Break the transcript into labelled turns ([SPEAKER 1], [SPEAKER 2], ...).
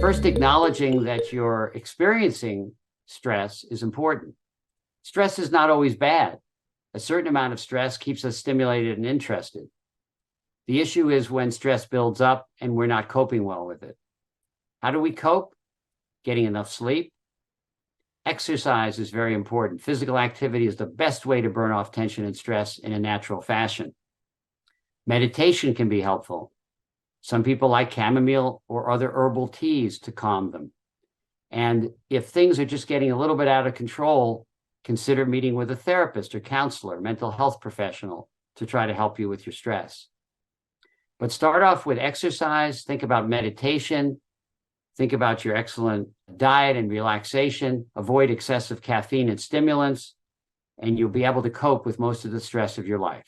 [SPEAKER 1] First, acknowledging that you're experiencing stress is important. Stress is not always bad. A certain amount of stress keeps us stimulated and interested. The issue is when stress builds up and we're not coping well with it. How do we cope? Getting enough sleep. Exercise is very important. Physical activity is the best way to burn off tension and stress in a natural fashion. Meditation can be helpful. Some people like chamomile or other herbal teas to calm them. And if things are just getting a little bit out of control, consider meeting with a therapist or counselor, mental health professional to try to help you with your stress. But start off with exercise. Think about meditation. Think about your excellent diet and relaxation. Avoid excessive caffeine and stimulants, and you'll be able to cope with most of the stress of your life.